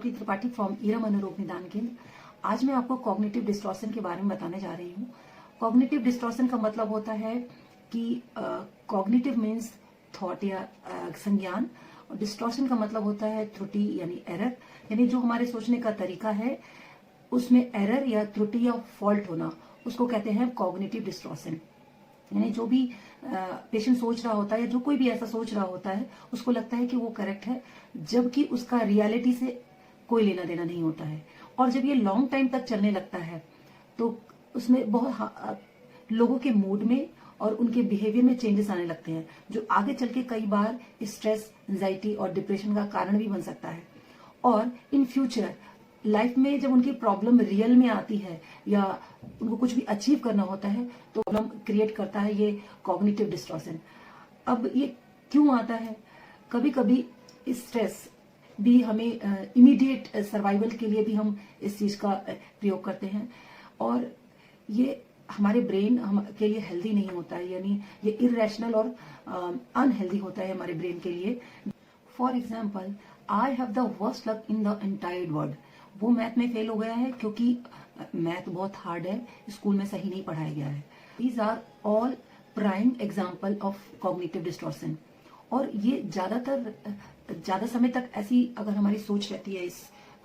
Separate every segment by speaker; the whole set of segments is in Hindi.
Speaker 1: स्वाति त्रिपाठी फ्रॉम ईरा मनोरोग निदान केंद्र। आज मैं आपको कॉग्निटिव डिस्टॉर्शन के बारे में बताने जा रही हूँ। कॉग्निटिव डिस्टॉर्शन का मतलब होता है कि कॉग्निटिव मीन्स थॉट या संज्ञान, और डिस्टॉर्शन का मतलब होता है त्रुटि यानी एरर, यानी जो हमारे सोचने का तरीका है उसमें एरर या त्रुटि या फॉल्ट होना, उसको कहते हैं कॉग्निटिव डिस्टॉर्शन। यानी जो भी पेशेंट सोच रहा होता है या जो कोई भी ऐसा सोच रहा होता है उसको लगता है कि वो करेक्ट है, जबकि उसका रियलिटी से कोई लेना देना नहीं होता है। और जब ये लॉन्ग टाइम तक चलने लगता है तो उसमें बहुत लोगों के मूड में और उनके बिहेवियर में चेंजेस आने लगते हैं, जो आगे चल के कई बार स्ट्रेस, एंजाइटी और डिप्रेशन का कारण भी बन सकता है। और इन फ्यूचर लाइफ में जब उनकी प्रॉब्लम रियल में आती है या उनको कुछ भी अचीव करना होता है तो प्रॉब्लम क्रिएट करता है ये कॉग्निटिव डिस्टॉर्शन। अब ये क्यों आता है? कभी कभी स्ट्रेस भी हमें इमीडिएट सर्वाइवल के लिए भी हम इस चीज का प्रयोग करते हैं, और ये हमारे ब्रेन के लिए हेल्दी नहीं होता है, यानी ये इरेशनल और अनहेल्दी होता है हमारे ब्रेन के लिए। For example, I have the worst luck in the entire world. वो मैथ में फेल हो गया है क्योंकि मैथ बहुत हार्ड है, स्कूल में सही नहीं पढ़ाया गया है। These are all prime example of cognitive distortion. और ये ज्यादा समय तक ऐसी अगर हमारी सोच रहती है, इस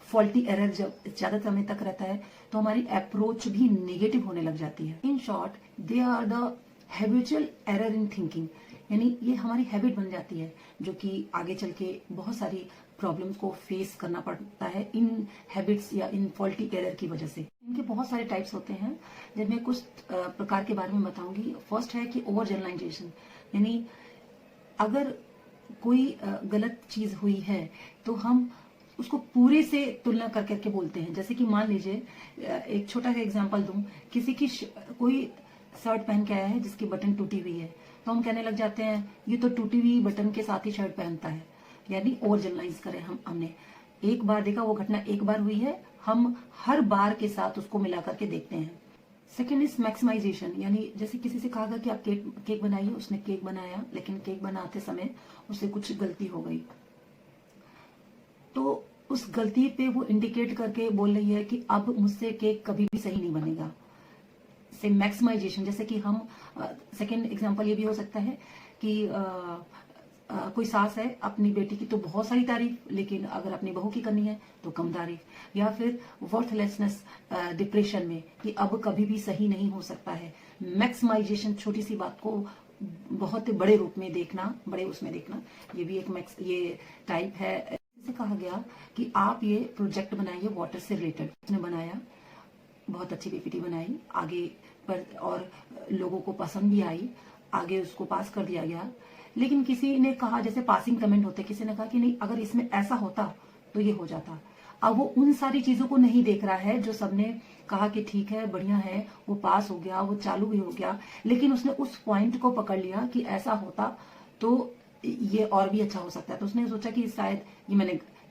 Speaker 1: फॉल्टी एरर जब ज्यादा समय तक रहता है तो हमारी अप्रोच भी नेगेटिव होने लग जाती है। In short, they are the habitual error in thinking, यानी ये हमारी हैबिट बन जाती है जो कि आगे चल के बहुत सारी प्रॉब्लम्स को फेस करना पड़ता है इन हैबिट्स या इन फॉल्टी एरर की वजह से। इनके बहुत सारे टाइप्स होते हैं, जिनमें कुछ प्रकार के बारे में बताऊंगी। फर्स्ट है कि ओवर जनरलाइजेशन, यानी अगर कोई गलत चीज हुई है तो हम उसको पूरे से तुलना कर करके बोलते हैं। जैसे कि मान लीजिए एक छोटा सा एग्जांपल दूं, किसी की कोई शर्ट पहन के आया है जिसकी बटन टूटी हुई है, तो हम कहने लग जाते हैं ये तो टूटी हुई बटन के साथ ही शर्ट पहनता है, यानी ओवर जनरलाइज करें। हमने एक बार देखा, वो घटना एक बार हुई है, हम हर बार के साथ उसको मिला करके देखते हैं। सेकेंड इज मैक्सिमाइजेशन, यानी जैसे किसी से कहा गया कि आप केक बनाइए, उसने केक बनाया लेकिन केक बनाते समय उससे कुछ गलती हो गई, तो उस गलती पे वो इंडिकेट करके बोल रही है कि अब मुझसे केक कभी भी सही नहीं बनेगा। से मैक्सिमाइजेशन, जैसे कि हम सेकेंड एग्जांपल ये भी हो सकता है कि कोई सास है, अपनी बेटी की तो बहुत सारी तारीफ, लेकिन अगर अपनी बहू की करनी है तो कम तारीफ। या फिर वर्थलेसनेस, डिप्रेशन में कि अब कभी भी सही नहीं हो सकता है। मैक्सिमाइजेशन, छोटी सी बात को बहुत बड़े रूप में देखना, बड़े उसमें देखना, ये भी एक ये टाइप है। जैसे कहा गया कि आप ये प्रोजेक्ट बनाइए वाटर से रिलेटेड, उसने बनाया, बहुत अच्छी पीपीटी बनाई आगे पर और लोगों को पसंद भी आई, आगे उसको पास कर दिया गया। लेकिन किसी ने कहा, जैसे पासिंग कमेंट होते, किसी ने कहा कि नहीं अगर इसमें ऐसा होता तो ये हो जाता। अब वो उन सारी चीजों को नहीं देख रहा है जो सबने कहा कि ठीक है, बढ़िया है, वो पास हो गया, वो चालू भी हो गया, लेकिन उसने उस पॉइंट को पकड़ लिया कि ऐसा होता तो ये और भी अच्छा हो सकता है। तो उसने सोचा कि शायद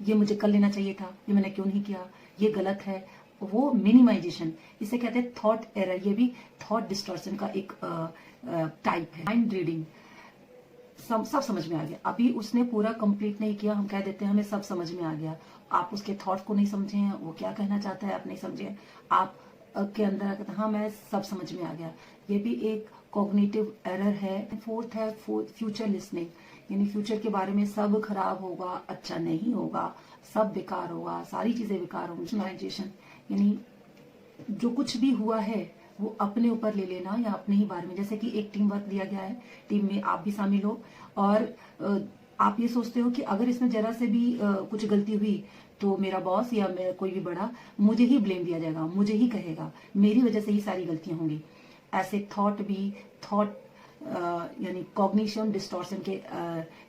Speaker 1: ये मुझे कर लेना चाहिए था, ये मैंने क्यों नहीं किया, ये गलत है। वो मिनिमाइजेशन, इसे कहते हैं थॉट एरर। ये भी थॉट डिस्टॉर्शन का एक टाइप है। माइंड रीडिंग, सब समझ में आ गया, अभी उसने पूरा कंप्लीट नहीं किया, हम कह देते हैं हमें सब समझ में आ गया। आप उसके थॉट को नहीं समझे हैं, वो क्या कहना चाहता है आप नहीं समझे, आप के अंदर कहते हाँ मैं सब समझ में आ गया। ये भी एक कॉग्निटिव एरर है। फोर्थ है फ्यूचर लिसनिंग, यानी फ्यूचर के बारे में सब खराब होगा, अच्छा नहीं होगा, सब बेकार होगा, सारी चीजें बेकार होंगी। मैनिपुलेशन, यानी जो कुछ भी हुआ है वो अपने ऊपर ले लेना या अपने ही बारे में। जैसे कि एक टीम वर्क दिया गया है, टीम में आप भी शामिल हो और आप ये सोचते हो कि अगर इसमें जरा से भी कुछ गलती हुई तो मेरा बॉस या मेरा कोई भी बड़ा मुझे ही ब्लेम दिया जाएगा, मुझे ही कहेगा, मेरी वजह से ही सारी गलतियां होंगी। ऐसे थॉट यानी कॉग्निशन डिस्टॉर्शन के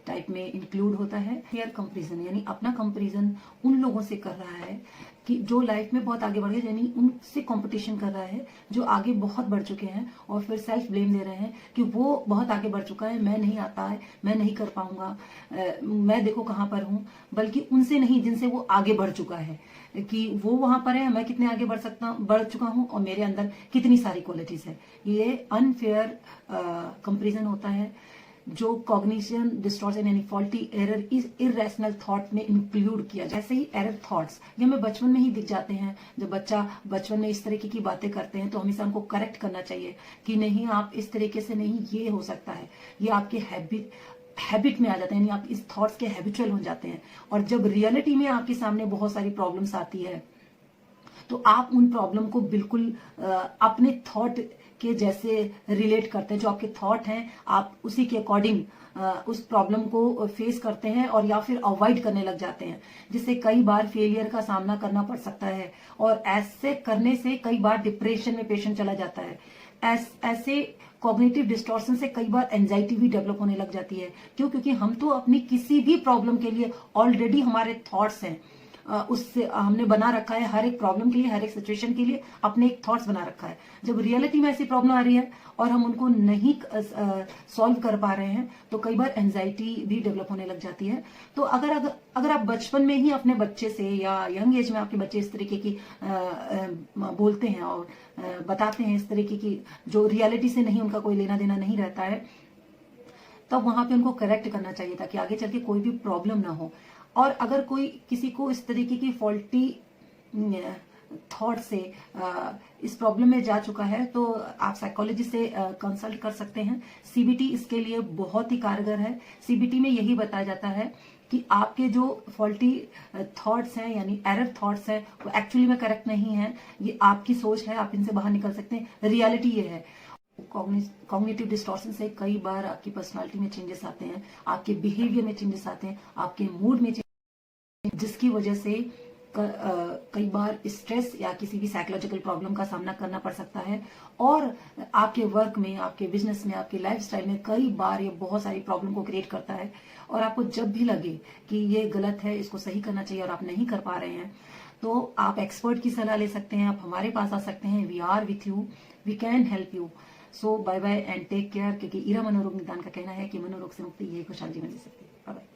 Speaker 1: टाइप में इंक्लूड होता है। पेयर कंपैरिजन, यानी अपना कंपैरिजन उन लोगों से कर रहा है कि जो लाइफ में बहुत आगे बढ़ गए, यानी उनसे कंपटीशन कर रहा है जो आगे बहुत बढ़ चुके हैं, और फिर सेल्फ ब्लेम दे रहे हैं कि वो बहुत आगे बढ़ चुका है, मैं नहीं आता है, मैं नहीं कर पाऊंगा, मैं देखो कहाँ पर हूँ। बल्कि उनसे नहीं जिनसे वो आगे बढ़ चुका है, कि वो वहां पर है, मैं कितने आगे बढ़ चुका हूँ और मेरे अंदर कितनी सारी क्वालिटीज है। ये अनफेयर कंपैरिजन होता है। जो कॉग्निशन डिस्टॉर्शन यानी फॉल्टी एरर इस इरेशनल थॉट में इंक्लूड किया जाए। ऐसे ही एरर थॉट्स ये हमें बचपन में ही दिख जाते हैं। जब बच्चा बचपन में इस तरीके की बातें करते हैं तो हमेशा उनको करेक्ट करना चाहिए कि नहीं, आप इस तरीके से नहीं, ये हो सकता है, ये आपके हैबिट में आ जाते हैं, यानी आप इस थॉट्स के हैबिचुअल हो जाते हैं। और जब रियलिटी में आपके सामने बहुत सारी प्रॉब्लम्स आती है तो आप उन प्रॉब्लम को बिल्कुल अपने थॉट के जैसे रिलेट करते हैं। जो आपके थॉट हैं आप उसी के अकॉर्डिंग उस प्रॉब्लम को फेस करते हैं और या फिर अवॉइड करने लग जाते हैं, जिससे कई बार फेलियर का सामना करना पड़ सकता है। और ऐसे करने से कई बार डिप्रेशन में पेशेंट चला जाता है। ऐसे कॉग्निटिव डिस्टॉर्शन से कई बार एंजाइटी भी डेवलप होने लग जाती है। क्यों? क्योंकि हम तो अपनी किसी भी प्रॉब्लम के लिए ऑलरेडी हमारे थॉट्स हैं, उससे हमने बना रखा है। हर एक प्रॉब्लम के लिए, हर एक सिचुएशन के लिए अपने एक थॉट्स बना रखा है। जब रियलिटी में ऐसी प्रॉब्लम आ रही है और हम उनको नहीं सॉल्व कर पा रहे हैं तो कई बार एंजाइटी भी डेवलप होने लग जाती है। तो अगर आप बचपन में ही अपने बच्चे से या यंग एज में आपके बच्चे इस तरीके की बोलते हैं और बताते हैं, इस तरीके की जो रियलिटी से नहीं, उनका कोई लेना देना नहीं रहता है, तब वहां पे उनको करेक्ट करना चाहिए ताकि आगे चल के कोई भी प्रॉब्लम ना हो। और अगर कोई किसी को इस तरीके की फॉल्टी थॉट से इस प्रॉब्लम में जा चुका है तो आप साइकोलॉजिस्ट से कंसल्ट कर सकते हैं। सीबीटी इसके लिए बहुत ही कारगर है। सीबीटी में यही बताया जाता है कि आपके जो फॉल्टी थॉट्स हैं यानी एरर थॉट्स हैं वो एक्चुअली में करेक्ट नहीं है, ये आपकी सोच है, आप इनसे बाहर निकल सकते हैं। रियलिटी ये है। कॉग्निटिव डिस्टॉर्शन से कई बार आपकी पर्सनालिटी में चेंजेस आते हैं, आपके बिहेवियर में चेंजेस आते हैं, आपके मूड में चेंजेस, जिसकी वजह से कई बार स्ट्रेस या किसी भी साइकोलॉजिकल प्रॉब्लम का सामना करना पड़ सकता है। और आपके वर्क में, आपके बिजनेस में, आपके लाइफस्टाइल में कई बार ये बहुत सारी प्रॉब्लम को क्रिएट करता है। और आपको जब भी लगे कि ये गलत है, इसको सही करना चाहिए और आप नहीं कर पा रहे हैं, तो आप एक्सपर्ट की सलाह ले सकते हैं। आप हमारे पास आ सकते हैं। We are with you, we can help you. So bye bye and take care. क्योंकि इरा मनोरोग निदान का कहना है कि मनोरोग से मुक्ति यही खुशहाल जीवन जी सकती है। Bye bye.